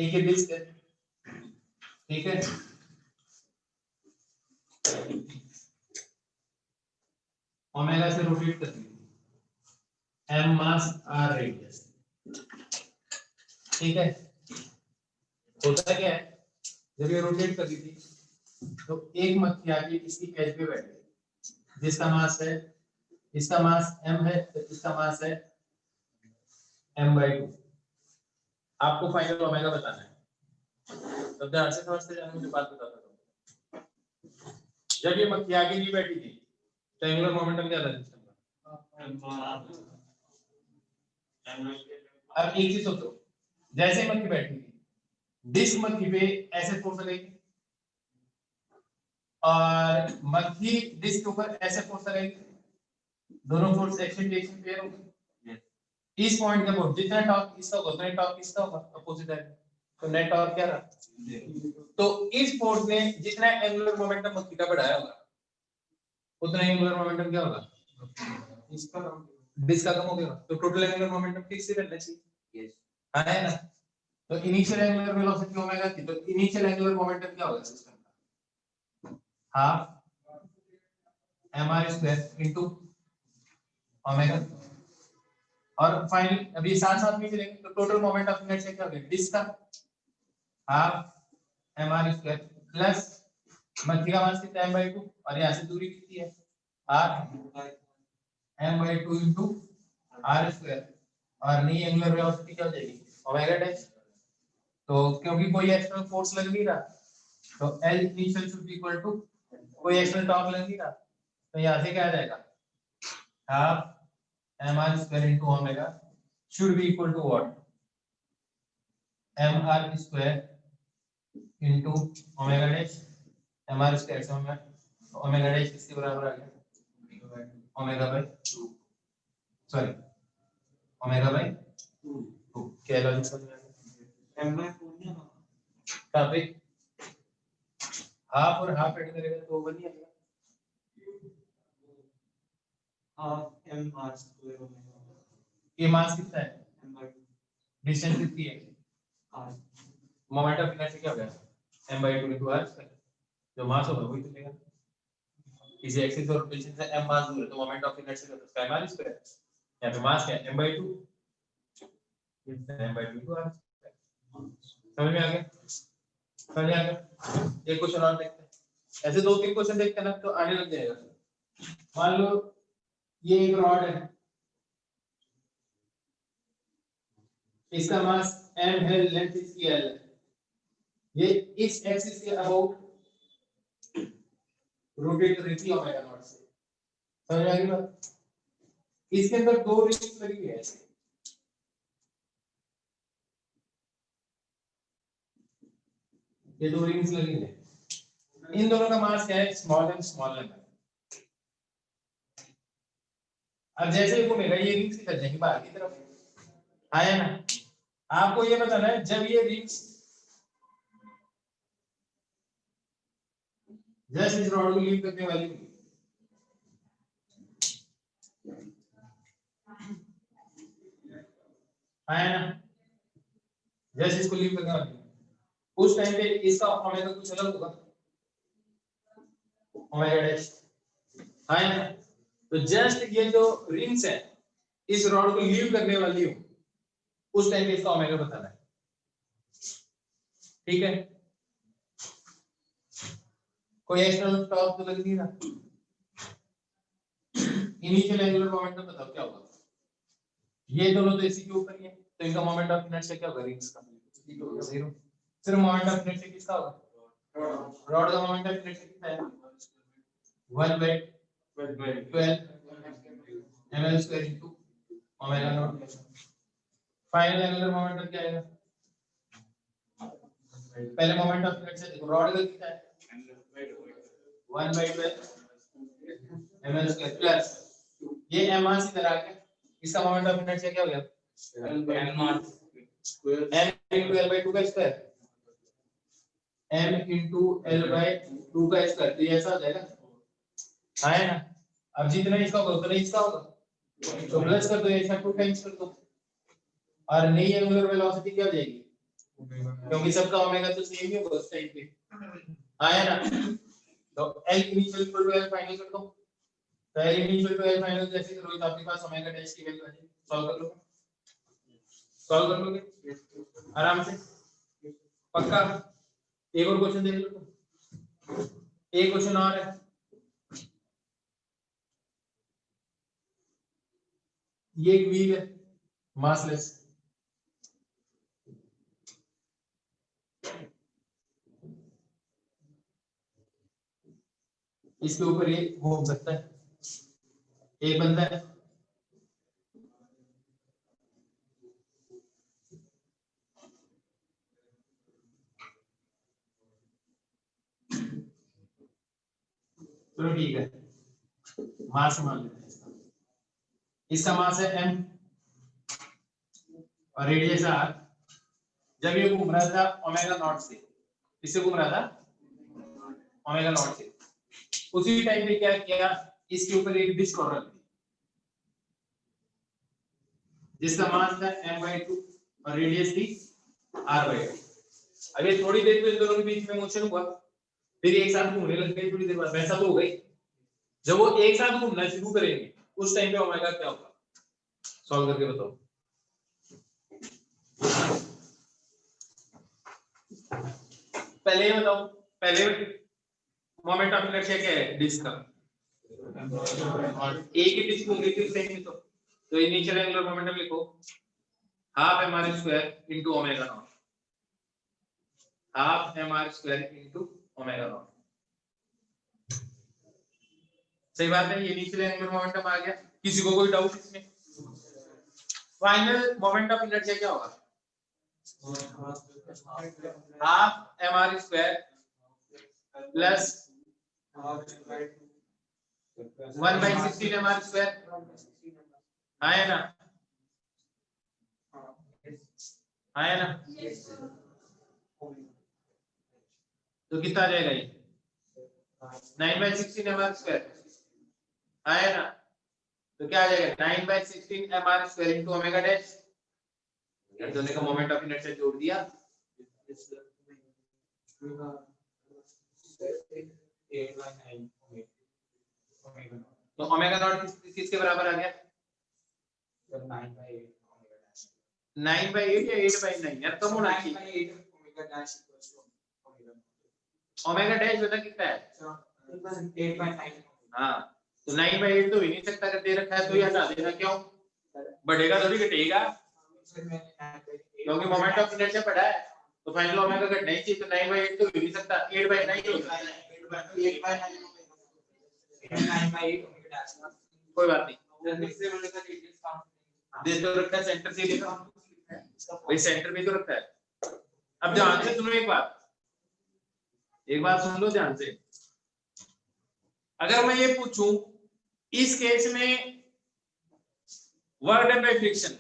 एक ही डिस्क है, ठीक है। ओमेगा से रोटेट कर दी, m मास r रेडियस, ठीक है। होता क्या है, जब ये रोटेट कर दी थी तो एक मक्खी आके इसकी एज पे बैठ गई, जिसका मास है, इसका मास m है तो इसका मास है m/2। आपको फाइनल ओमेगा बताना है, तो ध्यान से समझते जाना, मुझे बात बताता हूं। जब ये मक्खी आगे नहीं बैठी थी तो एंगुलर मोमेंटम क्या था सिस्टम का? अब एक चीज सोचो, जैसे मक्खी बैठी थी, डिस्क मक्खी पे ऐसे फोर्स लगेगी और मक्खी डिस्क के ऊपर ऐसे फोर्स लगेगी, दोनों फोर्स एक्शन रिएक्शन पेयर होंगे। इस पॉइंट का फोर्स जितना टॉर्क इसका होगा उतना टॉर्क इसका होगा, अपोजिट है, तो नेट टॉर्क क्या रहा? तो इस फोर्स ने जितना एंगुलर मोमेंटम मक्खी का बढ़ाया होगा उतना एंगुलर मोमेंटम क्या होगा? इसका डिस्क का कम हो गया, तो टोटल एंगुलर मोमेंटम फिक्स ही रहना चाहिए। यस, है ना। तो इनिशियल एंगुलर वेलोसिटी ओमेगा थी, तो इनिशियल एंगुलर मोमेंटम क्या होगा सिस्टम का? हाफ mr² इनटू ओमेगा, और फाइनल अभी साथ साथ में चलेंगे तो टोटल मोमेंट ऑफ इनर्शिया क्या होगा? डिस्क का हाफ mr² प्लस मध्य का मास कितना है m/2 और यहां से दूरी कितनी है r m/2 इनटू r², और नई एंगुलर वेलोसिटी क्या हो जाएगी? Omega dash. तो क्योंकि कोई एक्सटर्नल फोर्स लग नहीं रहा तो L initial should be equal to कोई एक्सटर्नल टॉर्क लग नहीं रहा, तो यहां से क्या आ जाएगा? Half mr² into omega should be equal to what? mr² into omega dash, mr square से omega dash किसके बराबर आ गया? Omega by 2, sorry omega by 2। क्या लॉजिक समझ में आया? m/4 कहां पे हाफ और हाफ ऐड करेगा तो वन ही आएगा, हाफ mr² ओमेगा। ये मास कितना है? m/2। डिस्टेंस कितनी है? r। मोमेंट ऑफ इनर्शिया क्या हो गया? m/2 into r स्क्वायर, जो मास होगा वही तो लेगा। इसी एक्सिस और रोटेशन से m मास दूर है तो मोमेंट ऑफ इनर्शिया का स्क्वायर r स्क्वायर, यहां पे मास क्या है? m/2, m/2 into r। समझ में आ गया? समझ में आ गया? एक क्वेश्चन और देखते हैं, ऐसे दो तीन क्वेश्चन देखते हैं ना तो आने लग जाएगा। मान लो ये एक रॉड है, इसका मास m है, लेंथ इसकी l है, ये इस एक्सिस के अबाउट रोटेट कर रही थी ओमेगा नॉट से। समझ आ गई बात? इसके अंदर दो रिंग्स लगी है ऐसे, ये दो रिंग्स लगी है, इन दोनों का मास क्या है? स्मॉल एंड स्मॉल है। अब जैसे ही घूमेगा ये रिंग्स निकल जाएंगी बाहर की तरफ, आया ना। आपको ये बताना है जब ये रिंग्स जस्ट इस रॉड को लीव करने वाली होगी, आया ना, जस्ट इसको लीव करने वाली, उस टाइम पे इसका ओमेगा कुछ अलग होगा, ओमेगा डैश, आया ना। तो जस्ट ये जो रिंग्स है इस रॉड को लीव करने वाली हो उस टाइम पे इसका ओमेगा बताना है, ठीक है। कोई एक्सटर्नल टॉर्क तो लग नहीं रहा, इनिशियल एंगुलर मोमेंटम बताओ क्या होगा? ये दोनों तो इसी के ऊपर ही है तो इनका मोमेंट ऑफ इनर्शिया क्या होगा? रिंग्स का 0। सिर्फ मोमेंट ऑफ इनर्शिया किसका होगा? रॉड का मोमेंट ऑफ इनर्शिया कितना है? 1/12 ml² into omega naught. Final angular momentum क्या आएगा? पहले मोमेंट ऑफ इनर्शिया देखो, रॉड का कितना है? 1/12 ml² प्लस ये m मास इधर आ गया, इसका मोमेंट ऑफ इनर्शिया क्या हो गया? m मास स्क्वायर m into l/2 का स्क्वायर, m into l/2 का स्क्वायर, तो ये ऐसा हो जाएगा, आया ना। अब जितना इसका होगा उतना इसका होगा, तो प्लस कर दो, इसका 2 टाइम्स कर दो, और नई एंगुलर वेलोसिटी क्या हो जाएगी? क्योंकि सबका ओमेगा तो सेम ही होगा उस टाइम पे, आया ना। तो L initial equal to L final कर दो। तो L initial to L final जैसे करोगे तो आपके पास ओमेगा डैश की वैल्यू आ जाएगी। सॉल्व कर लोगे आराम से, पक्का। एक और क्वेश्चन देख लो, एक क्वेश्चन और है। ये एक व्हील है मासलेस, इसके ऊपर ये घूम सकता है, एक बंदा है, चलो ठीक है, मास मान लेते हैं इसका। इसका मास है m और रेडियस r। जब ये घूम रहा था ओमेगा नॉट से, इससे घूम रहा था ओमेगा नॉट से, उसी टाइम पे क्या किया, इसके ऊपर एक डिस्क और रख दी जिसका मास था m/2 और रेडियस थी r/2। अब ये थोड़ी देर में इन दोनों के बीच में मोशन हुआ, फिर एक साथ घूमने लग गए थोड़ी देर बाद, वैसा तो हो गई। जब वो एक साथ घूमना शुरू करेंगे उस टाइम पे ओमेगा क्या होगा, सॉल्व करके बताओ। पहले ये बताओ, पहले मोमेंट ऑफ इनर्शिया क्या है डिस्क का, एक ही डिस्क होगी फिर टाइम में, तो इनिशियल एंगुलर मोमेंटम लिखो half mr square into omega naught, half mr square into omega naught. सही बात है, ये इनिशियल एंगुलर मोमेंटम आ गया। किसी को कोई डाउट इसमें? फाइनल मोमेंट ऑफ इनर्शिया क्या होगा, half mr square plus 1/16 mr square, आया ना, आया ना। तो कितना आ जाएगा ये 9/16 mr स्क्वायर, आया ना। तो क्या आ जाएगा 9/16 mr square into omega dash, यार दोनों का मोमेंट ऑफ इनर्शिया जोड़ दिया, तो ओमेगा नॉट किसके बराबर आ गया 9/8 या 8/9, यार कम होना चाहिए। ओमेगा डैश बता कितना है 8/9। हाँ तो 9/8 तो हो ही नहीं सकता, अगर दे रखा है तो ये हटा देना, क्यों बढ़ेगा थोड़ी घटेगा, क्योंकि मोमेंट ऑफ इनर्शिया बढ़ा है तो फाइनल ओमेगा घटना ही चाहिए, तो 9/8 तो हो ही नहीं सकता, 8/9 हो सकता है। 8/9 कोई बात नहीं, दे तो रखा है सेंटर से लेकर, भाई सेंटर में तो रखा है। अब ध्यान से सुनो, एक बात सुन लो ध्यान से। अगर मैं ये पूछूं इस केस में work done by friction,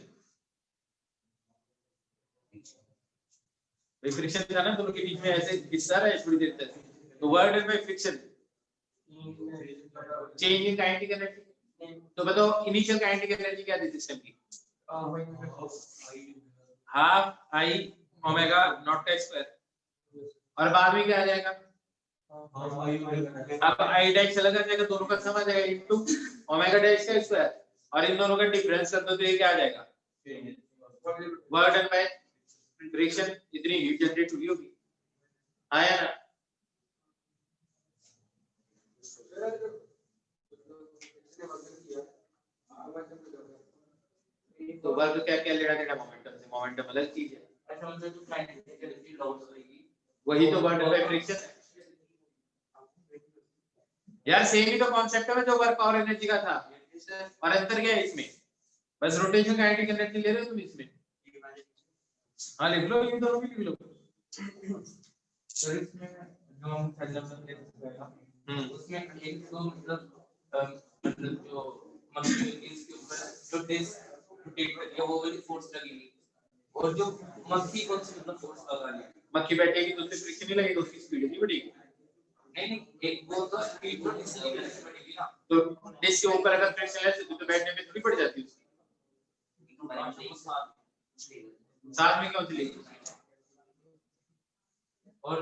friction था ना दोनों के बीच में, ऐसे हिस्सा रहा है थोड़ी देर तक, तो work done by friction change in kinetic energy. तो बताओ इनिशियल काइनेटिक एनर्जी क्या थी सिस्टम की, हाफ आई ओमेगा नॉट का स्क्वायर, और बाद में क्या आ जाएगा, अब आई डैश अलग आ जाएगा, दोनों का सम आ जाएगा इनटू ओमेगा डैश का स्क्वायर, और इन दोनों का डिफरेंस कर दो तो ये क्या आ जाएगा वर्क डन बाय फ्रिक्शन, इतनी हीट जनरेट हुई होगी, आया ना। तो वर्क क्या क्या लेना देना मोमेंटम से, मोमेंटम अलग चीज है, वही तो वर्क डन बाय फ्रिक्शन है यार, सेम ही तो कॉन्सेप्ट है जो वर्क और एनर्जी का था, और अंतर क्या है इसमें, बस रोटेशन काइनेटिक एनर्जी ले रहे हो तुम इसमें। हाँ लिख लो, इन दोनों भी लिख लो। तो इसमें जो हम उसमें एक तो मतलब जो इसके ऊपर जो डिस्क रोटेट कर रही है वो वाली फोर्स लगेगी, और जो मक्खी कौन सी मतलब फोर्स लगा रही है, मक्खी बैठेगी तो उससे फ्रिक्शन नहीं लगेगी, उसकी स्पीड नहीं बढ़ेगी। नहीं एक वो तो स्पीड तो डिस्क की वजह से बढ़ेगी ना, तो डिस्क के ऊपर अगर फ्रिक्शन है तो बैठने पे थोड़ी बढ़ जाती है उसकी, साथ में क्यों चलेगी, और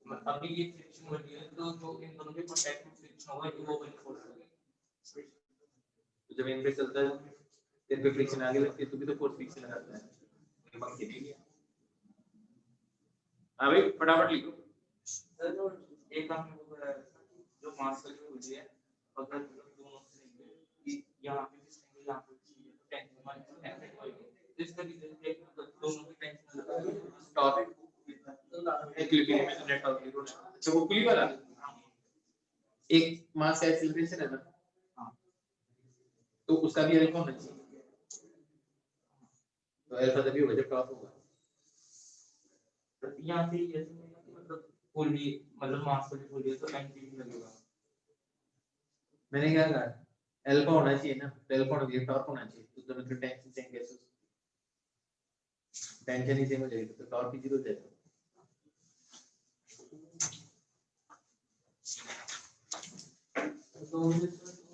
अभी ये फ्रिक्शन बन गया तो जो इन दोनों के कांटेक्ट में फ्रिक्शन होगा वो बन फोर्स लगेगा। तो जब इन पे चलता है इन पे फ्रिक्शन आगे लगती है तो भी तो फोर्स फ्रिक्शन लगाता है। ये बात ठीक है। हाँ भाई फटाफट लिखो। सर जो एक काम वो जो मास का जो मुझे है अगर दोनों से कि यहाँ पे भी सिंगल यहाँ पे भी तो टेंशन मान लो एफेक्ट होगी इसका रीजन है दोनों की टेंशन लगा टॉपिक इक्विलिब्रियम में नेट ऑफ जीरो तो वो क्लियर वाला एक मास एक्सीलरेशन है ना हां तो उसका भी अल्फा होना चाहिए तो अल्फा तभी होगा जब टॉप होगा तो यहाँ पे ये मतलब फुल्ली मतलब मास को फुल दिया तो एंटी लगेगा। मैंने क्या कहा अल्फा होना चाहिए ना तो अल्फा होना चाहिए टॉप होना चाहिए तो दोनों की टेंशन सेम कैसे टेंशन ही सेम हो जाएगी तो टॉप ही जीरो हो जाएगा। तो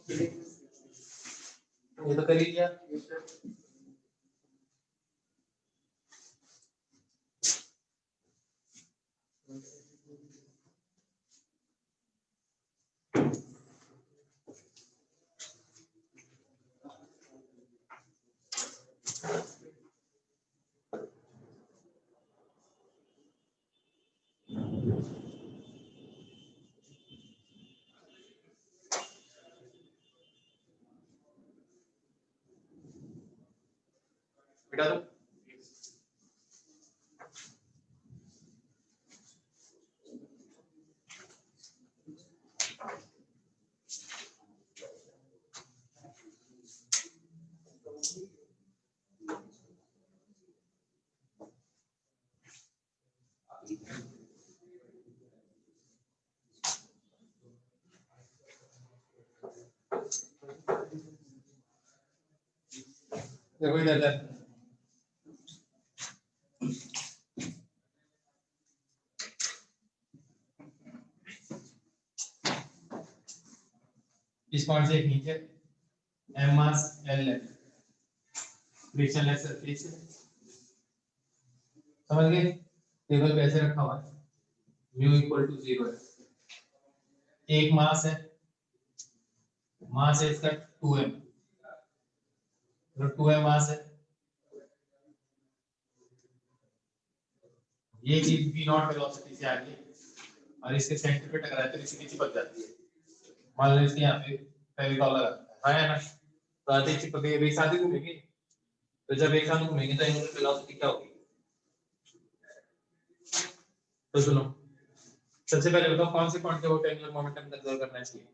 ये तो कर लिया बेटा तो देखो इधर इस पॉइंट से नीचे m मास l है फ्रिक्शनलेस सरफेस समझ गए टेबल पे ऐसे रखा हुआ है म्यू इक्वल टू 0 है एक मास है इसका 2m तो 2m मास है ये चीज v नॉट वेलोसिटी से आ रही है और इसके सेंटर पे टकराए तो इसकी चिपक जाती है मान लो इसके यहाँ पे फेविकॉल लगा है ना तो आते चिपक गई एक साथ ही घूमेंगे तो जब एक साथ घूमेंगे तो एंगुलर वेलोसिटी क्या होगी तो सुनो सबसे पहले बताओ कौन से पॉइंट पे वो एंगुलर मोमेंटम कंजर्व करना चाहिए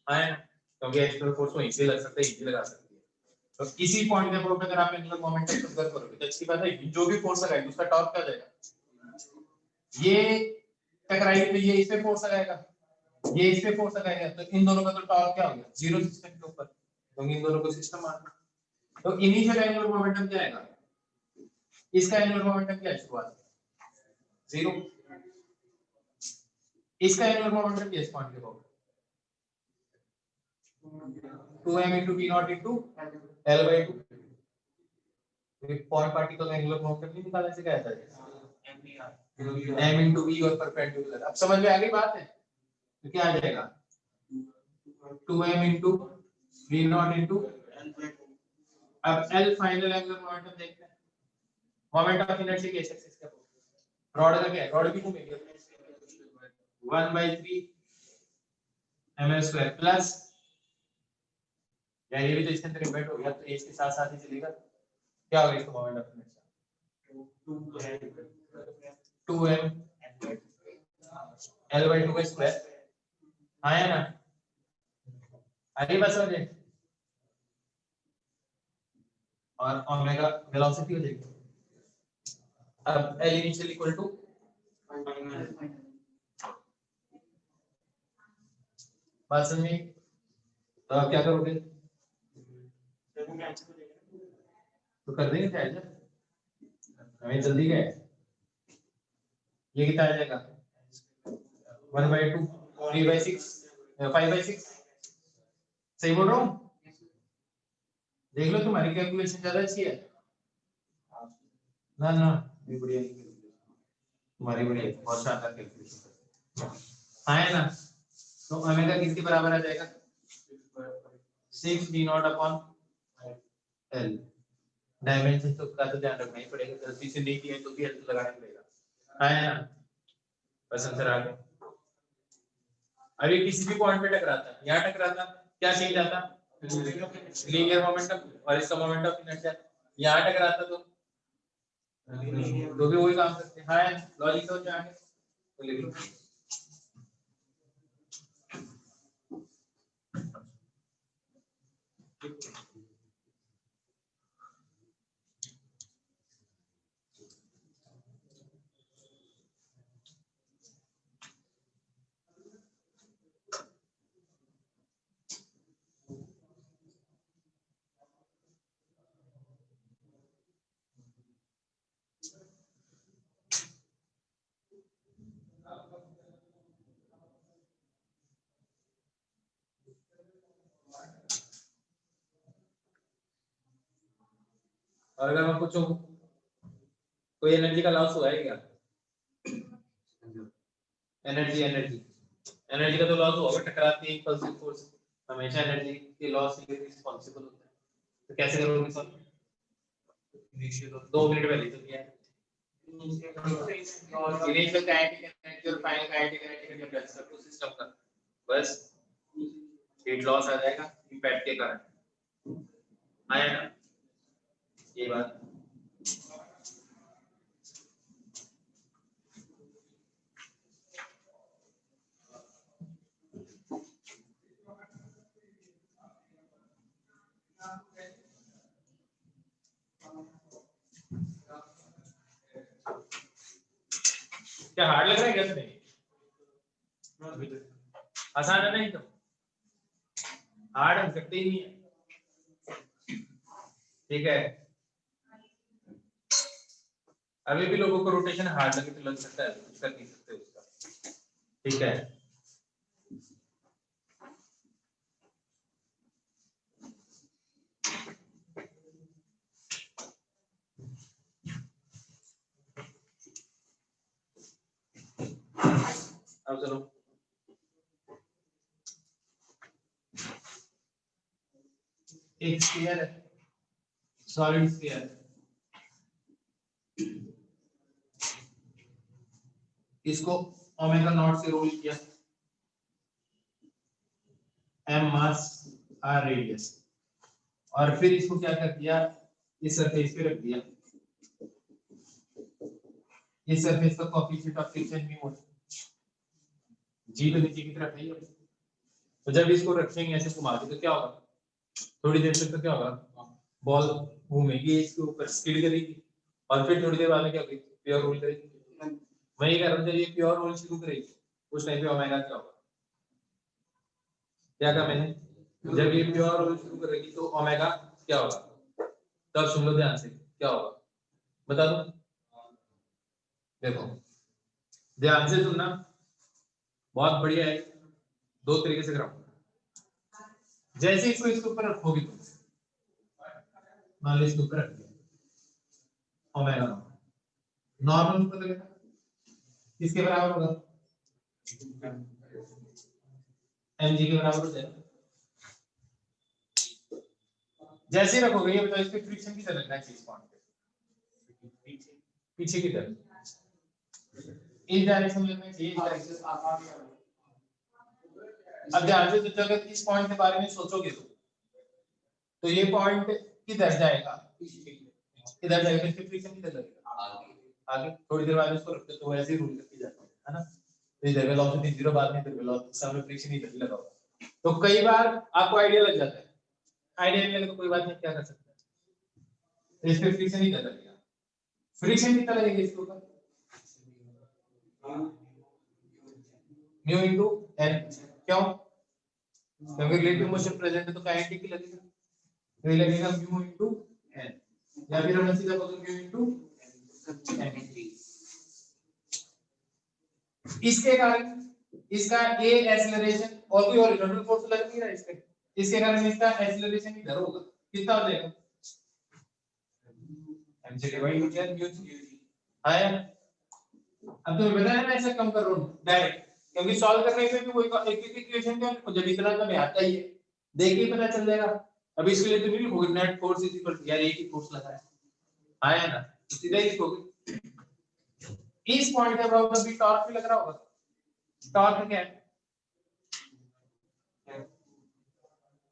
है क्योंकि एक्सटर्नल फोर्स वहीं से लग सकता है इजी लगा सकती है तो किसी पॉइंट पे अगर आप एंगुलर मोमेंटम कंजर्व करोगे तो अच्छी बात है जो भी फोर्स लगाएगी उसका टॉर्क क्या जाएगा ये टकराएगी तो ये इस पे फोर्स लगाएगा ये इस पे फोर्स लगाएगा तो इन दोनों का तो टॉर्क क्या होगा जीरो सिस्टम के ऊपर तो इन दोनों को सिस्टम मानना तो इनिशियल एंगुलर मोमेंटम क्या आएगा इसका एंगुलर मोमेंटम क्या है शुरुआत जीरो इसका एंगुलर मोमेंटम क्या है इस पॉइंट पे होगा 2m into v naught into l by 2 point particle का एंगुलर मोमेंटम नहीं निकालने से क्या आता है m into v और परपेंडिकुलर अब समझ में आ गई बात है तो क्या आ जाएगा 2m into v naught into अब l फाइनल एंगुलर मोमेंटम देखते हैं मोमेंट ऑफ इनर्शिया के एक्सिस का रॉड का क्या है रॉड भी घूमेगी 1/3 ml² प्लस यार ये भी तो इसके अंदर इन्वर्ट हो गया तो इसके साथ साथ ही चलेगा क्या होगा इसका moment of inertia 2m l/2 का स्क्वायर आया ना आगे बस हो जाए और ओमेगा वेलोसिटी हो जाएगी अब l इनिशियल इक्वल टू बात समझे तो आप क्या करोगे तो कर देंगे क्या है हमें जल्दी क्या है ये कितना आ जाएगा 1/2 3/6 5/6 सही बोल रहा हूँ देख लो तुम्हारी कैलकुलेशन ज्यादा अच्छी है ना ना ये बढ़िया तुम्हारी बड़ी है, बहुत शानदार कैलकुलेशन है ना। तो ओमेगा किसके बराबर आ जाएगा 6 d not upon l। Dimension तो का तो ध्यान रखना ही पड़ेगा, गलती से नहीं किया तो भी l लगाना पड़ेगा है ना। बस आंसर आ गया। अभी किसी भी पॉइंट पे टकराता है, यहाँ टकराता क्या चेंज आता लीनियर मोमेंटम, और इसका मोमेंट ऑफ इनर्शिया यहाँ टकराता तो भी वही काम करते हैं। हाँ लॉजिक तो क्या है तो लिख लो। और अगर मैं पूछूं कोई एनर्जी का लॉस हुआ है क्या, एनर्जी एनर्जी एनर्जी का तो लॉस होगा, टकराती है इंपल्सिव फोर्स, हमेशा एनर्जी के लॉस के लिए रिस्पांसिबल होता है। तो कैसे करोगे सर, 2 मिनट पहले तो किया है इनिशियल काइनेटिक एनर्जी और फाइनल काइनेटिक एनर्जी का डिफरेंस कर दो सिस्टम का, बस हीट लॉस आ जाएगा इम्पैक्ट के कारण, आया ना ये बात। क्या हार्ड लग रहा है क्या तुम्हें, आसान है नहीं तो हार्ड हम सकते ही नहीं है, ठीक है। अभी भी लोगों को रोटेशन हार्ड लगे तो लग सकता है, कुछ कर नहीं सकते उसका, ठीक है। अब चलो एक स्फीयर है, सॉलिड स्फीयर, इसको ओमेगा नॉट से रोल किया, m मास r रेडियस, और फिर इसको क्या कर दिया इस सरफेस पे रख दिया, इस सरफेस का कोएफिशिएंट ऑफ फ्रिक्शन भी मोड जी तो नीचे की तरफ है, तो जब इसको रखेंगे ऐसे घुमा के तो क्या होगा, थोड़ी देर तक तो क्या होगा बॉल घूमेगी इसके ऊपर स्किड करेगी, और फिर थोड़ी देर बाद में क्या होगी प्योर रोल करेगी। वही कह रहा हूं जब ये प्योर रोल शुरू करेगी उस टाइम पे ओमेगा क्या होगा, क्या कहा मैंने, जब ये प्योर रोल शुरू करेगी तो ओमेगा क्या होगा, तब सुन लो ध्यान से क्या होगा बता दो, देखो ध्यान से सुनना बहुत बढ़िया है, दो तरीके से कराऊंगा। जैसे इसको इसके ऊपर रखोगे तुम, मान लो इसके ऊपर रख दिया ओमेगा नॉर्मल ऊपर लगेगा किसके बराबर होगा mg के बराबर हो जाएगा। जैसे ही रखोगे ये बताओ इसके फ्रिक्शन किधर लगना है, इस पॉइंट पे पीछे की तरफ इस डायरेक्शन में लगना चाहिए, इस डायरेक्शन। अब ध्यान से तो अगर इस पॉइंट के बारे में सोचोगे तो ये पॉइंट किधर जाएगा, इधर जाएगा, इसकी फ्रिक्शन किधर लगेगा आगे, थोड़ी देर बाद इसको रखते तो वैसे ही रूल करके जाते है ना, तो इधर वेलोसिटी जीरो बाद में इधर वेलोसिटी सामने फ्रिक्शन इधर लगा होगा, तो कई बार आपको आइडिया लग जाता है, आइडिया नहीं लगे तो कोई बात नहीं, क्या कर सकते हैं, इस पे फ्रिक्शन ही लगेगा, फ्रिक्शन कितना लगेगा इसके ऊपर म्यू इनटू एन, क्यों, क्योंकि रिलेटिव मोशन प्रेजेंट है तो काइनेटिक ही लगेगा, तो ये लगेगा म्यू इनटू एन, या फिर हम सीधा बोल म्यू इनटू एन। इसके कारण इसका ए एक्सेलरेशन और कोई हॉरिजॉन्टल फोर्स लग नहीं रहा है इसके, इसके कारण इसका एक्सेलरेशन इधर होगा, कितना हो जाएगा m से डिवाइड हो गया म्यू, आया अब तुम्हें पता है मैं ऐसे कम कर रहा हूँ डायरेक्ट, क्योंकि सॉल्व करने से भी वही एक इक्वेशन का जब इतना तो नहीं आता ही है, देख के ही पता चल जाएगा। अब इसके लिए तुम लिखोगे net force is equal to, यार एक ही फोर्स लगा है आया ना, तो सीधा ही लिखोगे। इस पॉइंट के बराबर भी टॉर्क भी लग रहा होगा, टॉर्क क्या है,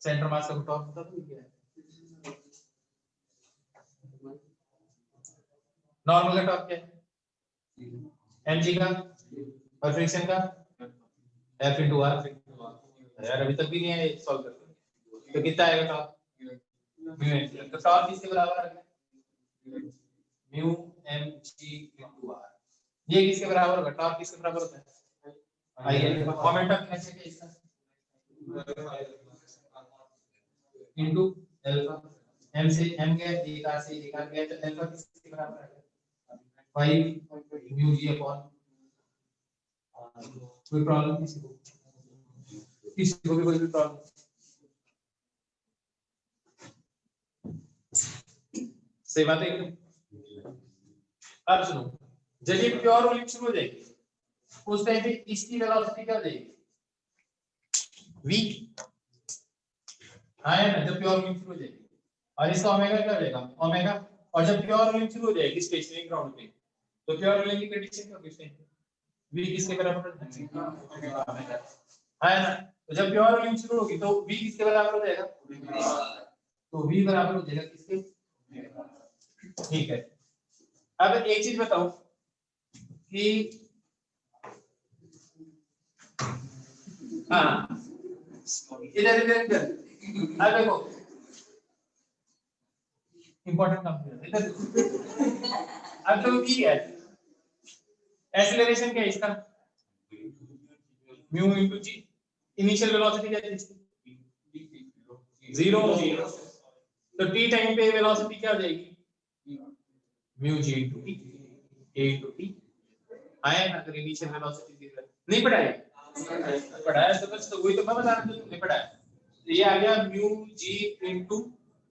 सेंटर मास का टॉर्क बता दो क्या है, नॉर्मल का टॉर्क क्या है mg का, और फ्रिक्शन का f into r। यार अभी तक भी नहीं है सॉल्व करते, तो कितना आएगा टॉर्क, म्यू mg, तो टॉर्क किसके बराबर है, म्यू mg into r। ये किसके बराबर होगा, टॉर्क किसके बराबर होता है, आइए मोमेंट ऑफ इनर्शिया क्या इसका, इनटू अल्फा, m से m गया, एक r से एक r गया, तो अल्फा किसके बराबर है, 5 म्यू g अपॉन, कोई प्रॉब्लम किसी को, किसी को भी कोई प्रॉब्लम, सही बात है। अब सुनो, जब ये प्योर वॉल्यूम शुरू हो जाएगी उस टाइम पे इसकी वेलोसिटी क्या हो जाएगी, v, हाँ है ना, जब प्योर वॉल्यूम शुरू हो जाएगी, और इसका ओमेगा क्या हो जाएगा, ओमेगा, और जब प्योर वॉल्यूम शुरू हो जाएगी स्टेशनरी ग्राउंड पे, तो प्योर वॉल्यूम की कंडीशन क्या होगी, v किसके बराबर है, हाँ है ना, तो जब प्योर वॉल्यूम शुरू होगी तो v किसके बराबर हो जाएगा, तो v बराबर हो जाएगा किसके, ठीक है। अब एक चीज बताओ कि हाँ इधर इधर इधर, अब देखो इंपॉर्टेंट काम इधर, अब तो ठीक है, एक्सीलरेशन क्या है इसका, म्यू इनटू जी, इनिशियल वेलोसिटी क्या है इसकी, 0, तो टी टाइम पे वेलोसिटी क्या हो जाएगी, mu g into t, a into t, आया ना, अगर इनिशियल वेलोसिटी नहीं पढ़ाया, पढ़ाया तो बस, तो वही तो मैं बता रहा हूँ, नहीं पढ़ाया, तो ये आ गया mu g into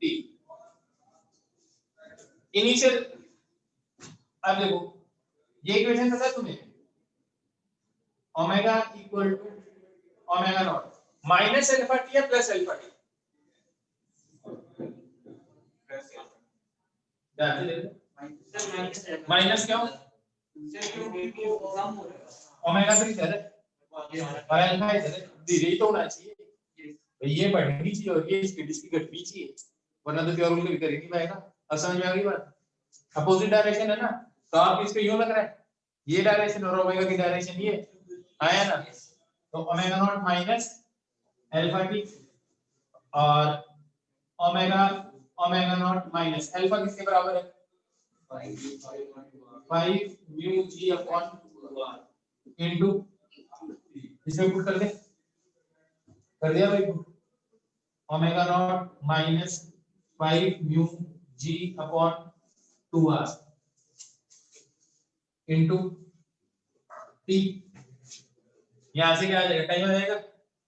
t initial. अब देखो ये इक्वेशन पता है तुम्हें, omega equal to omega naught minus alpha t या प्लस अल्फा टी, माइनस क्या हो, ओमेगा तो इधर है और अल्फा इधर है, धीरे ही तो होना चाहिए, ये बढ़नी चाहिए और ये स्पीड इसकी घटनी चाहिए, वरना तो प्योर वॉल्यूम कर ही नहीं पाएगा। अब समझ में आ गई बात, अपोजिट डायरेक्शन है ना, तो आप इसको यूं लग रहा है ये डायरेक्शन और ओमेगा की डायरेक्शन ये आया ना, तो omega naught minus alpha T और omega omega naught minus alpha किसके बराबर है, 5 म्यू जी अपॉन इनटू, इसमें पुट कर दे, कर दिया भाई, omega naught minus 5 mu g upon 2r into T, यहां से क्या आ जाएगा, टाइम आ जाएगा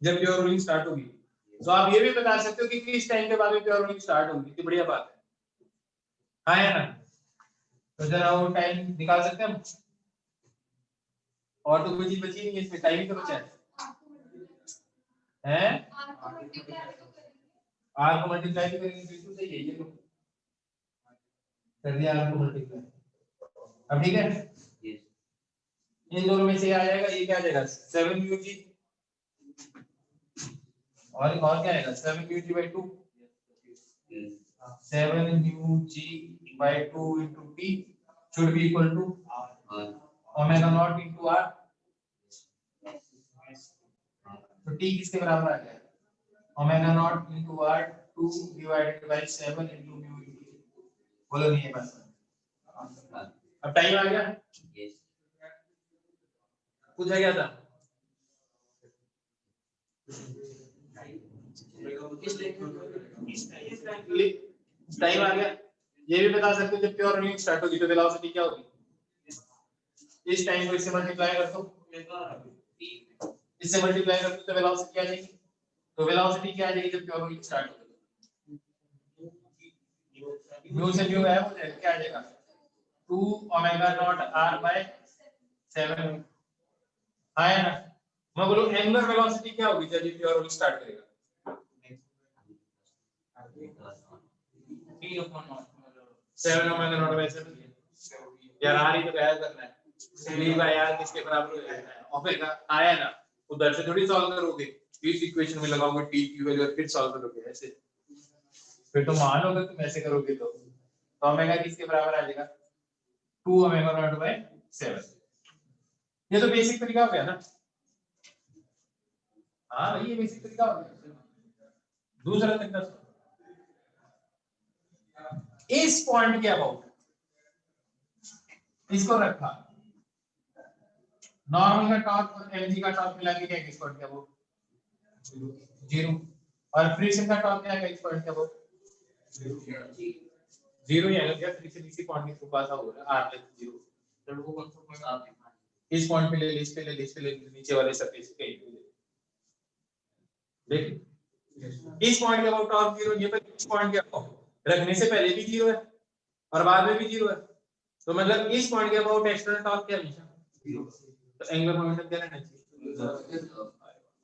जब प्योर वॉल्यूम स्टार्ट होगी, तो आप ये भी बता सकते हो कि किस टाइम के बाद में प्योर वॉल्यूम स्टार्ट होगी, कितनी बढ़िया बात है, हाँ है ना, तो जरा वो टाइम निकाल सकते हैं हम, और तो कोई चीज बची नहीं है इसमें, टाइम तो बचा है आर को मल्टीप्लाई करेंगे, बिल्कुल सही है, ये तो कर दिया आर को मल्टीप्लाई, अब ठीक है, इन दोनों में से आ जाएगा, ये क्या आ जाएगा 7 यूजी, और क्या आएगा 7 u g by 2, 7 u g by 2 into t should be equal to omega not into r, तो t किसके बराबर आ गया, ओमेगा not into r 2 divided by 7 into mu into t, बोलो नहीं है बस, अब टाइम आ गया, पूछा गया था टाइम आ गया, ये भी बता सकते हो जब प्योर वॉल्यूम स्टार्ट होगी तो वेलोसिटी क्या होगी, इस टाइम को इससे मल्टीप्लाई कर दो, इससे मल्टीप्लाई कर दो तो वेलोसिटी क्या आ जाएगी, तो वेलोसिटी क्या आ जाएगी जब प्योर वॉल्यूम स्टार्ट होगी, म्यू से म्यू है हो जाएगा, क्या आ जाएगा 2 ओमेगा नॉट r बाय 7 आया ना। मैं बोलूं एंगुलर वेलोसिटी क्या होगी जब ये प्योर रोलिंग स्टार्ट करेगा? P upon naught 7 omega naught by 7 यार आर ही तो गायब करना है। v बाय r किसके बराबर हो जाएगा? ओमेगा आया ना, उधर से थोड़ी सॉल्व करोगे, इस इक्वेशन में लगाओगे t की वैल्यू और फिर सॉल्व करोगे ऐसे, फिर तो मान लोगे तुम ऐसे करोगे तो ओमेगा किसके बराबर आ जाएगा? 2 ओमेगा नॉट बाय 7। ये तो बेसिक तरीका हो गया ना। हाँ भाई ये बेसिक तरीका हो गया। दूसरा तरीका इस पॉइंट के अबाउट इसको रखा, नॉर्मल का टॉर्क और mg का टॉर्क मिला के क्या इस पॉइंट के अबाउट 0, और फ्रिक्शन का टॉर्क क्या है इस पॉइंट के अबाउट 0 ही आएगा। क्या फ्रिक्शन इसी पॉइंट के थ्रू पास हो रहा है r लेस 0, तो वो कौन सा पॉइंट आप दिखाएं? इस पॉइंट पे ले इस पे ले इस पे ले नीचे वाले सरफेस पे देख इस पॉइंट के अबाउट टॉर्क 0, ये पर इस पॉइंट के अबाउट रखने से पहले भी 0 है और बाद में भी 0 है, तो मतलब इस पॉइंट के अबाउट एक्सटर्नल टॉर्क क्या हमेशा 0, तो एंगुलर मोमेंटम क्या रहना चाहिए?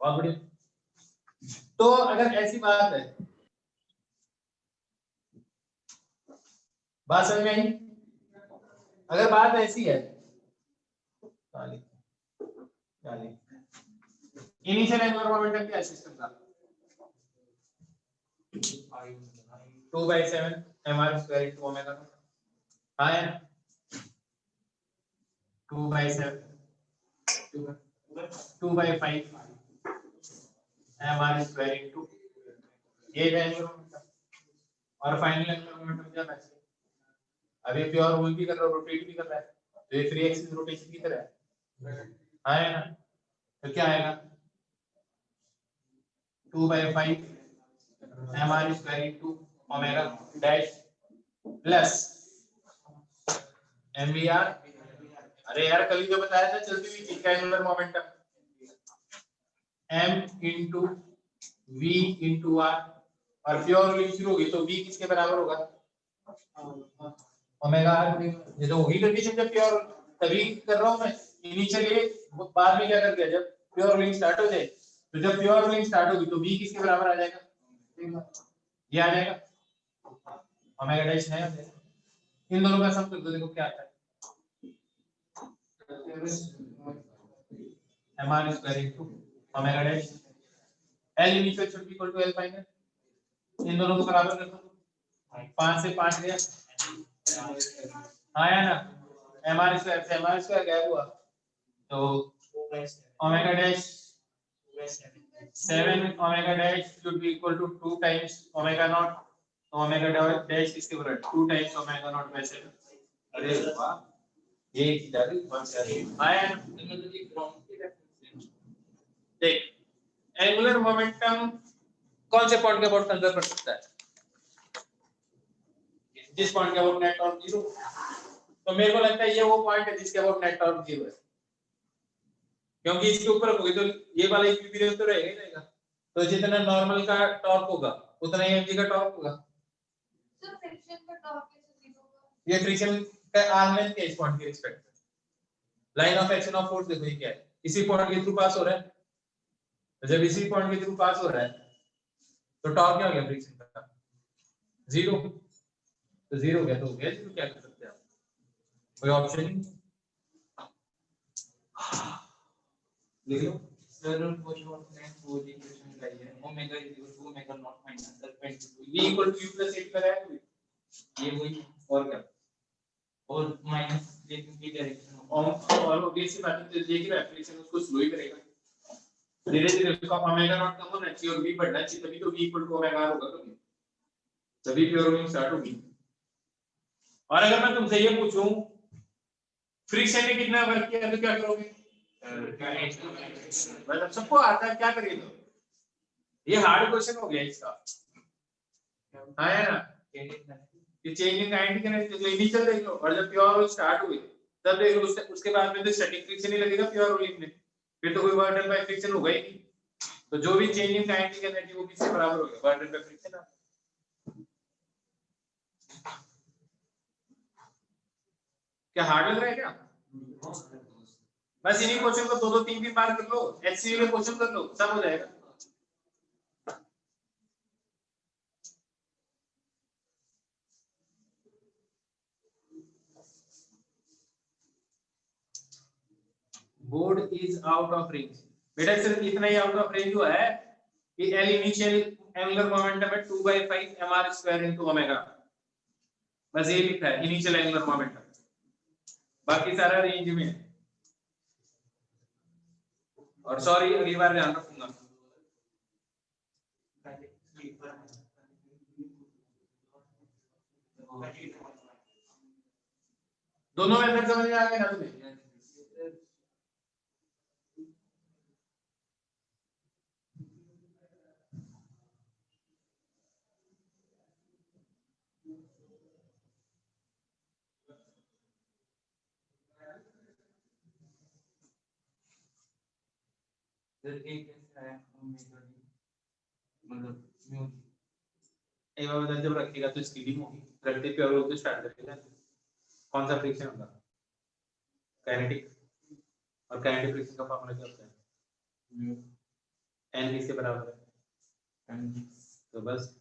बहुत बढ़िया। तो अगर ऐसी बात है, बात समझ में आई? अगर बात ऐसी है, इनिशियल एंगुलर मोमेंटम क्या है सिस्टम का? 2/7 mr² into ओमेगा हाँ है 2/7 2/5 mr² into ये एंगुलर मोमेंटम, और फाइनल एंगुलर मोमेंटम क्या है? अब ये प्योर रोल भी कर रहा है, रोटेट भी कर रहा है, तो ये फ्री एक्सिस रोटेशन की तरह है हाँ ना, तो क्या आएगा 2/5 mr² into omega dash plus mvr, अरे यार कल ही तो बताया था चलती हुई चीज का angular momentum m into v into r, और प्योर रोलिंग शुरू होगी तो v किसके बराबर होगा? Omega r। ये तो वही कंडीशन जब प्योर तभी कर रहा हूं मैं इनिशियली, बाद में क्या कर दिया जब प्योर रोलिंग स्टार्ट हो जाए, तो जब प्योर रोलिंग स्टार्ट होगी तो v किसके बराबर आ जाएगा? ये आ जाएगा ओमेगा डैश है, इन दोनों का सम कर दो, देखो क्या आता है mr² into omega dash l initial should be equal to l final, इन दोनों को बराबर कर दो, 5 से 5 गया आया ना, mr² से mr² गैप हुआ तो omega dash 7 omega dash should be equal to 2 times omega naught, तो ओमेगा डैश इसके बराबर 2 टाइम्स ओमेगा नॉट बाय 7। अरे वाह ये की जाती आया ना। देख एंगुलर मोमेंटम कौन से पॉइंट के अबाउट कंजर्व कर सकता है? जिस पॉइंट के अबाउट नेट टॉर्क 0, तो मेरे को लगता है ये वो पॉइंट है जिसके अबाउट नेट टॉर्क 0 है, क्योंकि इसके ऊपर होगी तो ये वाला इक्विलिब्रियम तो रहेगा ही रहेगा, तो जितना नॉर्मल का टॉर्क होगा उतना ही mg का टॉर्क होगा। सर फ्रिक्शन का टॉर्क कैसे 0 होगा? ये फ्रिक्शन का आर्म लेंथ के इस पॉइंट के रिस्पेक्ट में, line of action of force देखो ये क्या है, इसी पॉइंट के थ्रू पास हो रहा है, तो जब इसी पॉइंट के थ्रू पास हो रहा है तो टॉर्क क्या हो गया फ्रिक्शन का 0, तो 0 हो गया तो हो गया, तो क्या कर सकते हैं आप, कोई ऑप्शन नहीं लिख लो। सर वो जो आपने वो इक्वेशन लगाई है omega is equal to omega naught minus perpendicular v equal to u plus 8 पर है ये वही और क्या, और माइनस लेकिन की डायरेक्शन और ऑब्वियसली बात है देखिए फ्रिक्शन उसको स्लो ही करेगा, धीरे धीरे उसका ओमेगा नॉट कम होना चाहिए और v बढ़ना चाहिए, तभी तो v equal to omega r होगा, तभी प्योर रोलिंग स्टार्ट होगी। और अगर मैं तुमसे ये पूछूं फ्रिक्शन ने कितना वर्क किया तो क्या करोगे? मतलब सबको आता है, क्या करेंगे तो ये हार्ड क्वेश्चन हो गया इसका, आया ना कि चेंज इन काइनेटिक एनर्जी जो इनिशियल देख लो, और जब प्योर रोलिंग स्टार्ट हुई तब देख लो उसके बाद में तो स्टैटिक फ्रिक्शन ही लगेगा प्योर रोलिंग में, फिर तो कोई वर्क डन बाय फ्रिक्शन होगा ही नहीं, तो जो भी चेंज इन काइनेटिक एनर्जी वो किससे बराबर होगा? Work done by friction. क्या हार्ड लग रहा है क्या? बस इन्हीं क्वेश्चन को 2 3 बार कर लो, एचसीयू के क्वेश्चन कर लो, सब हो जाएगा। Board is out of range. बेटा सिर्फ इतना ही आउट ऑफ रेंज हुआ है कि एल इनिशियल एंगुलर मोमेंटम है 2/5 mr स्क्वायर इनटू ओमेगा, बस ये लिखा है इनिशियल एंगुलर मोमेंटम, बाकी सारा रेंज में है। और सॉरी अगली बार ध्यान रखूंगा। दोनों मेथड समझ में आ गए ना तुम्हें? एक बार बदल जब रखेगा तो स्पीडिंग होगी, रखते प्योर रोल तो स्टार्ट करेगा। कौन सा फ्रिक्शन होगा? काइनेटिक। और काइनेटिक फ्रिक्शन का फॉर्मूला क्या होता है? एन वी से बराबर है, तो बस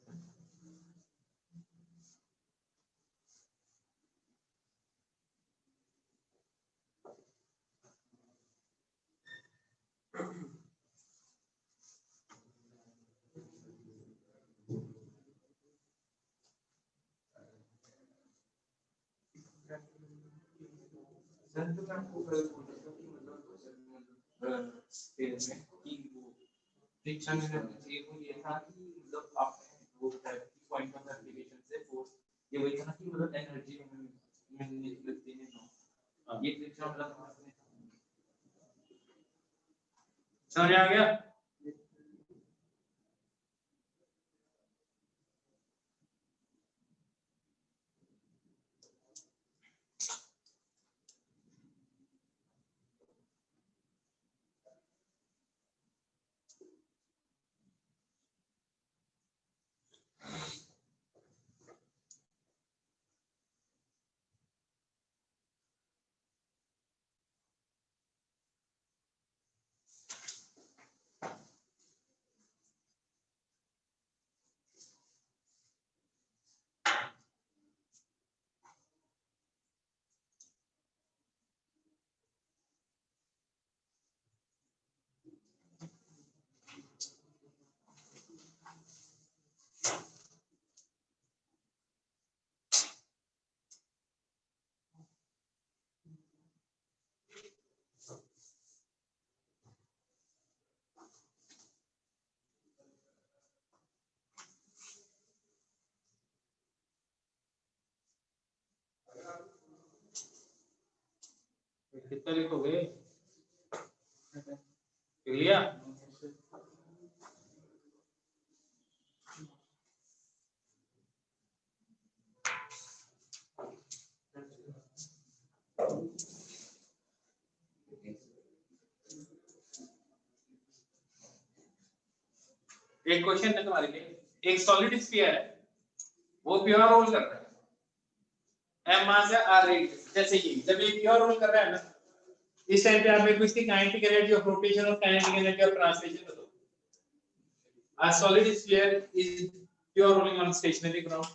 फ्रिक्शन है ये तो ये था कि मतलब आपने वो पॉइंट ऑफ एप्लीकेशन से फोर्स ये वही था कि मतलब एनर्जी में निकलती है ना, ये फ्रिक्शन मतलब समझ आ गया? कितना लिखोगे? लिया? एक क्वेश्चन है तुम्हारे लिए, एक सॉलिड स्फीयर है, वो प्योर रोल कर रहा है, एम मास है आर रेडियस, जैसे ये जब ये प्योर रोल कर रहा है ना, इस टाइम पे आप मेरे को इसकी काइनेटिक एनर्जी ऑफ रोटेशन और काइनेटिक एनर्जी ऑफ ट्रांसलेशन बताओ। A solid sphere is pure rolling on stationary ground.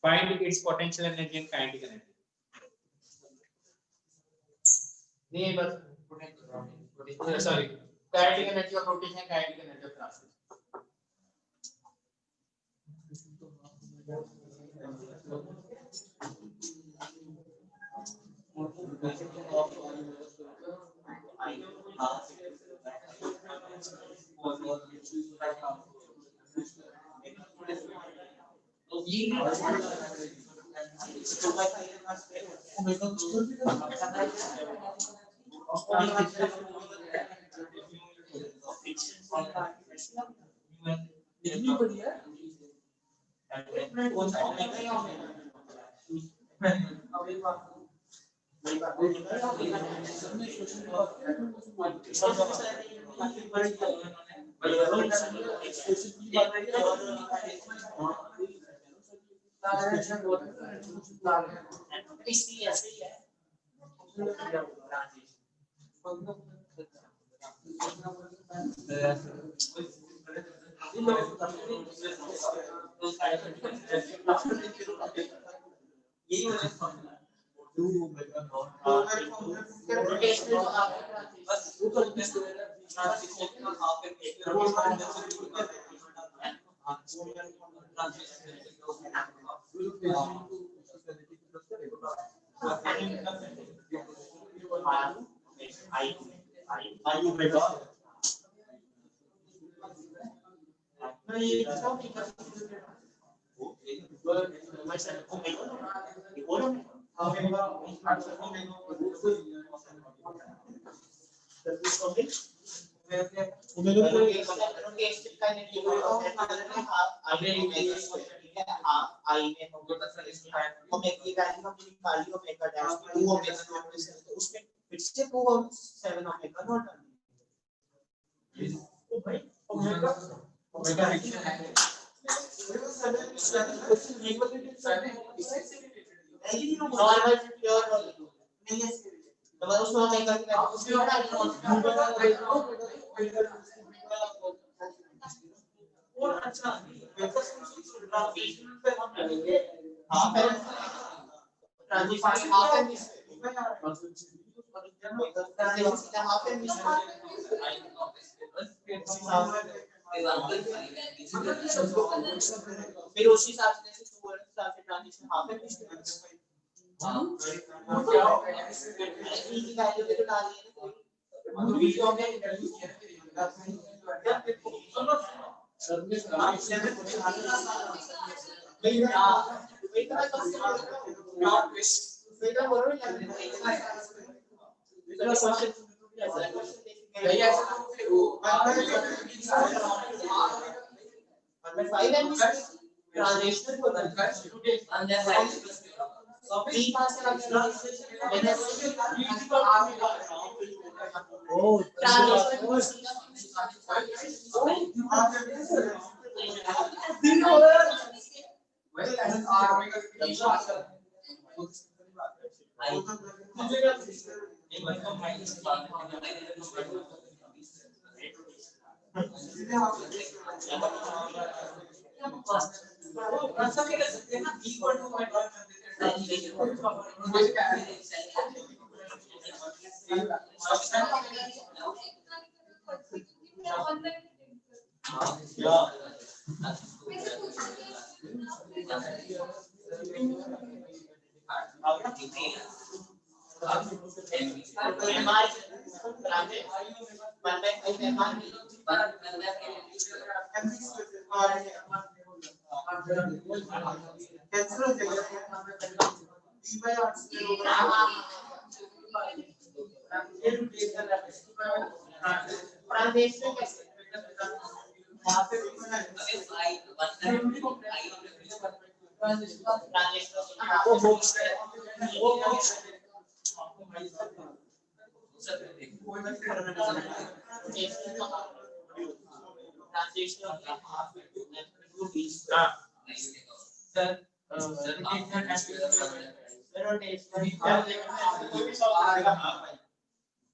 Find its potential energy and kinetic energy. नहीं बस potential, sorry, kinetic energy of rotation and kinetic energy of translation.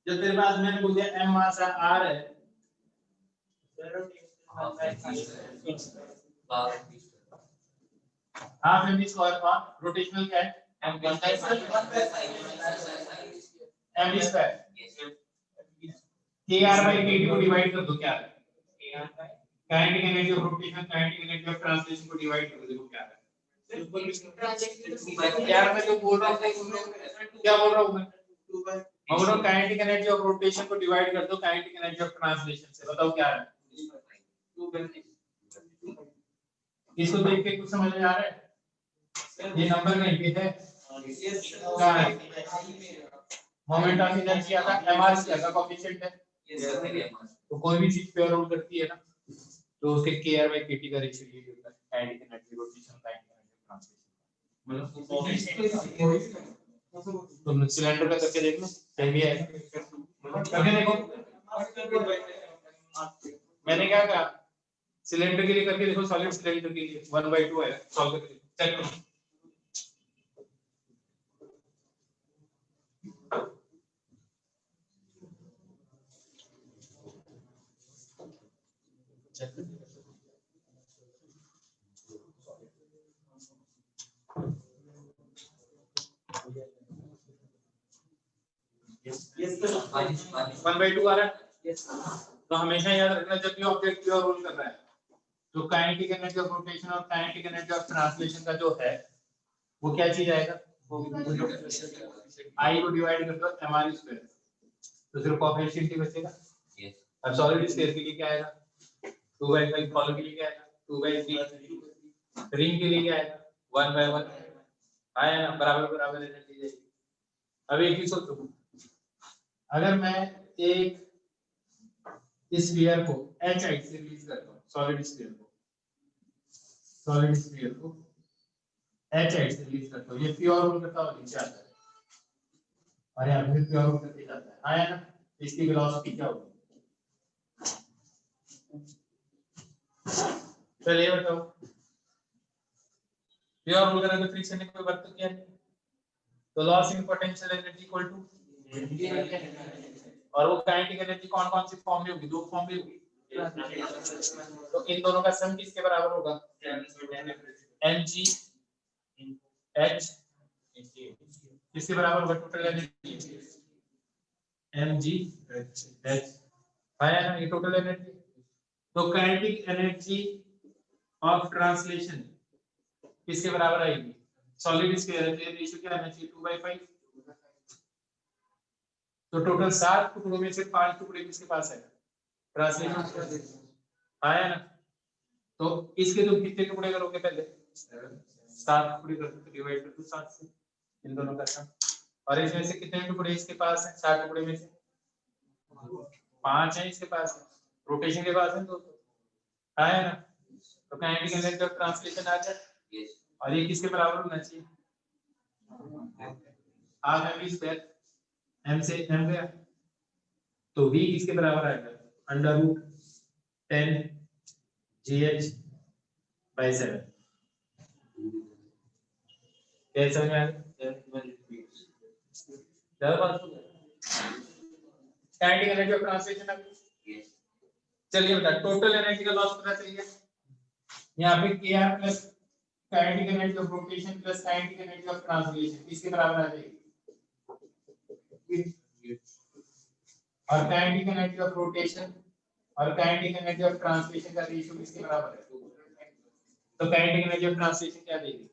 जो तेरे पास मैंने बोल दिया M mass are है half M square का rotational क्या है एम स्क्वायर के आर बाई के टी को डिवाइड कर दो क्या है kinetic energy of rotation kinetic energy of translation को डिवाइड कर दो क्या है यार मैं जो बोल रहा हूँ क्या बोल रहा हूँ मैं बोल रहा हूँ काइनेटिक एनर्जी ऑफ रोटेशन को डिवाइड कर दो काइनेटिक एनर्जी ऑफ ट्रांसलेशन से बताओ क्या है इसको देख के कुछ समझ में आ रहा है ये नंबर नहीं पे है क्या है मोमेंट ऑफ इनर्शिया का एमआर का कोएफिशिएंट है तो कोई भी चीज प्योर रोल करती है ना तो उसके kr बाय kt का रेशियो ये होता है kinetic energy rotation kinetic energy translation तुम सिलेंडर का करके देख लो सही भी है करके देखो मैंने क्या कहा सिलेंडर के लिए करके देखो सॉलिड सिलेंडर के लिए 1/2 है सॉल्व करके चेक करो वन बाई टू आ रहा है। तो हमेशा याद रखना जब भी ऑब्जेक्ट प्योर रोल कर रहा है तो काइनेटिक एनर्जी ऑफ रोटेशन और काइनेटिक एनर्जी ऑफ ट्रांसलेशन का जो है वो क्या चीज आएगा, आई को डिवाइड कर दो mr स्क्वायर, तो सिर्फ कोएफिशिएंट ही बचेगा। अब सॉलिड स्फीयर के लिए क्या आएगा, 2/5, फॉलो के लिए क्या आएगा 2/3, रिंग के लिए क्या आएगा 1/1 आया ना, बराबर बराबर एनर्जी जाएगी। अब एक ही सोचो, अगर मैं एक स्फीयर को h हाइट से रिलीज करता हूं, सॉलिड स्फीयर को h हाइट से रिलीज करता हूं, ये प्योर रोल करता हुआ नीचे आता है और यहाँ पे प्योर रोल करके जाता है, आया ना, इसकी वेलोसिटी क्या होगी, चलिए बताओ। प्योर रोल करें तो फ्रिक्शन में कोई वर्क तो किया नहीं, तो loss in potential energy equal to, और वो काइनेटिक एनर्जी कौन कौन सी फॉर्म में होगी, दो फॉर्म में होगी, तो इन दोनों का सम किसके बराबर होगा, mg h किसके बराबर होगा, टोटल एनर्जी mg h आया ना, ये टोटल एनर्जी। तो काइनेटिक एनर्जी ऑफ ट्रांसलेशन किसके बराबर आएगी, सॉलिड स्फीयर है तो ये रेशियो क्या आना चाहिए 2/5, तो टोटल 7 टुकड़ों में से 5 टुकड़े किसके पास है, ट्रांसलेशन आया ना, तो इसके तुम कितने टुकड़े करोगे, पहले 7 टुकड़े करोगे तो डिवाइड कर दो 7 से, इन दोनों का सम, और इसमें से कितने टुकड़े इसके पास है, 7 टुकड़े में से 5 है इसके पास है, रोटेशन के पास है तो आया ना, तो काइनेटिक एनर्जी ऑफ ट्रांसलेशन आ जाए, और ये किसके बराबर होना चाहिए, हाफ mv स्क्वायर, m से m गया तो v किसके बराबर आएगा, √10 gh/7, क्या समझ में आया, ज्यादा बात काइनेटिक एनर्जी ऑफ ट्रांसलेशन आ गई। चलिए बता, टोटल एनर्जी का लॉस पता चल गया, यहाँ पे kr plus kinetic energy of rotation plus kinetic energy of translation किसके बराबर आ जाएगी, और काइनेटिक एनर्जी ऑफ रोटेशन और काइनेटिक एनर्जी ऑफ ट्रांसलेशन का रेशियो किसके बराबर है, तो काइनेटिक एनर्जी ऑफ ट्रांसलेशन क्या देगी,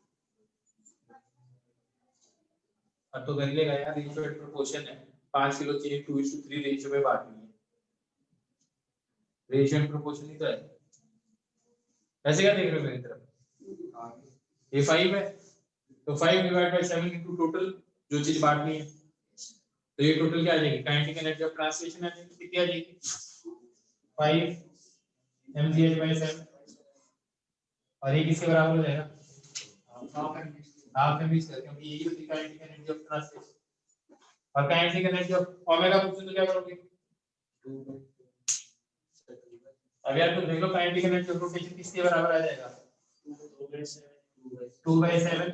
अब तो कर लेगा यार, रेशियो एंड प्रोपोर्शन है, 5 किलो चाहिए 2:3 रेशियो में बांटनी है, रेशियो एंड प्रोपोर्शन ही तो है, ऐसे क्या देख रहे हो मेरी तरफ, ये 5 है तो 5 डिवाइड बाय 7 इनटू टोटल जो चीज बांटनी है, तो ये टोटल क्या आ जाएगी, काइनेटिक एनर्जी ऑफ ट्रांसलेशन आ जाएगी, कितनी आ जाएगी 5 mgh/7, और ये किसके बराबर हो जाएगा, हाफ mv स्क्वायर, क्योंकि यही होती है काइनेटिक एनर्जी ऑफ ट्रांसलेशन, और काइनेटिक एनर्जी ऑफ ओमेगा पूछो तो क्या करोगे, अब यार तुम देख लो काइनेटिक एनर्जी ऑफ रोटेशन किसके बराबर आ जाएगा, 2/7,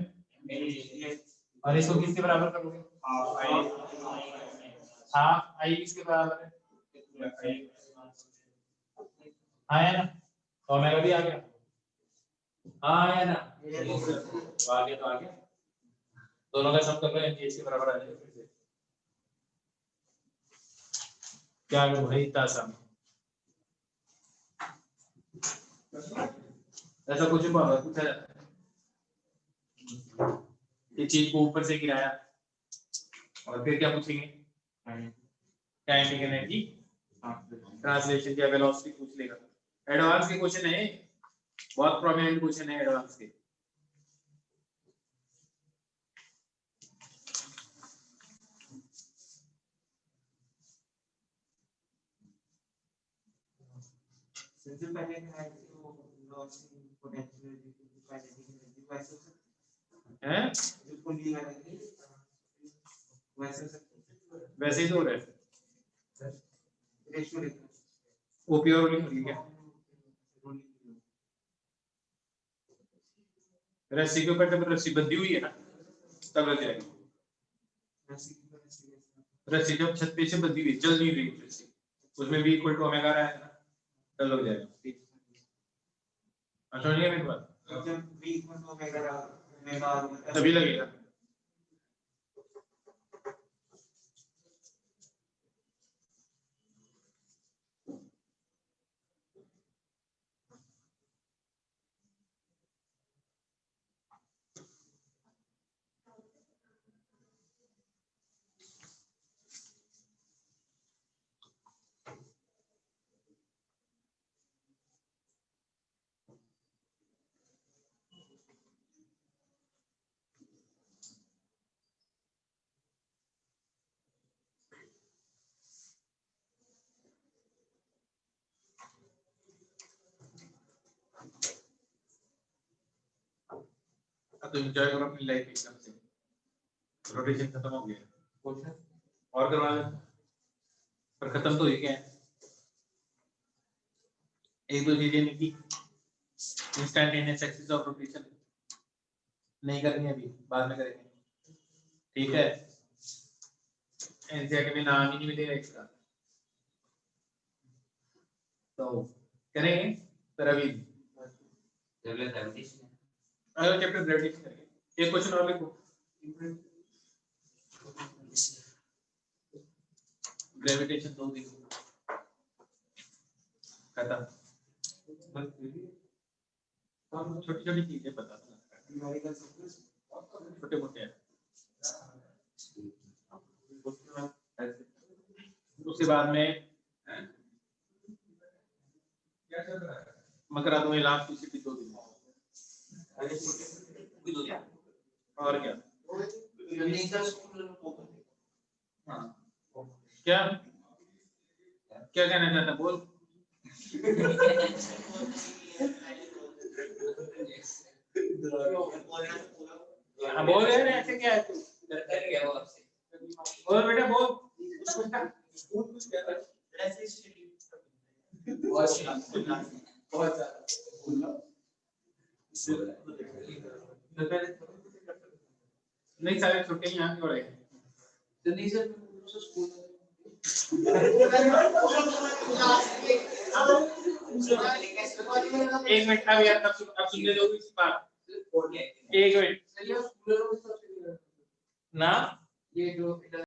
और इसको किसके बराबर करोगे, हाफ आई किसके बराबर है, आया ना, तो ओमेगा भी आ गया, आया ना, तो आ गया, दोनों का सम कर लो एमजी के बराबर आ जाएगा, फिर से क्या करूं भाई, इतना आसान ऐसा कुछ पूछा जाता है, ये चीज को ऊपर से गिराया और फिर क्या पूछेंगे, काइनेटिक एनर्जी ट्रांसलेशन या वेलोसिटी पूछ लेगा, एडवांस के क्वेश्चन है, बहुत प्रोमिनेंट क्वेश्चन है एडवांस के। सबसे पहले है वो loss in potential kinetic energy वैसे हैं, जो लिया है वैसे ही तो हो रहा है, रेशियो वो प्योर रोलिंग हो रही है क्या, रस्सी के ऊपर जब रस्सी बंधी हुई है ना तब लग जाएगी, रस्सी जब छत पे से बंधी हुई चल नहीं रही रस्सी, उसमें भी इक्वल टू ओमेगा रहा है ना, तब लग जाएगा, समझिए मेरी बात, जब वीक में तो ओमेगा तभी लगेगा। तो एंजॉय करो अपनी लाइफ एकदम से, रोटेशन खत्म हो गया, क्वेश्चन और करवा लें, पर खत्म तो ही गया है। एक दो चीजें नहीं की, इंस्टैंटेनियस एक्सिस ऑफ रोटेशन नहीं करनी अभी, बाद में करेंगे, ठीक है। एनसीईआरटी में नाम ही नहीं मिलेगा इसका, तो करेंगे पर अभी अगला चैप्टर ग्रेविटेशन करेंगे। एक क्वेश्चन और लिखो, ग्रेविटेशन दो देखो खत्म। छोटी छोटी चीजें बता दो, छोटे मोटे हैं। उसके बाद में मकरा दो इलास्टिसिटी दो दिन और क्या हाँ क्या क्या कहना चाहता बोल हाँ बोल यार ऐसे क्या है तू बोल बेटा बोल बहुत नहीं सारे छुट्टे यहाँ क्यों रहे एक मिनट अब यार अब सुनने दो इस बात एक मिनट ना ये जो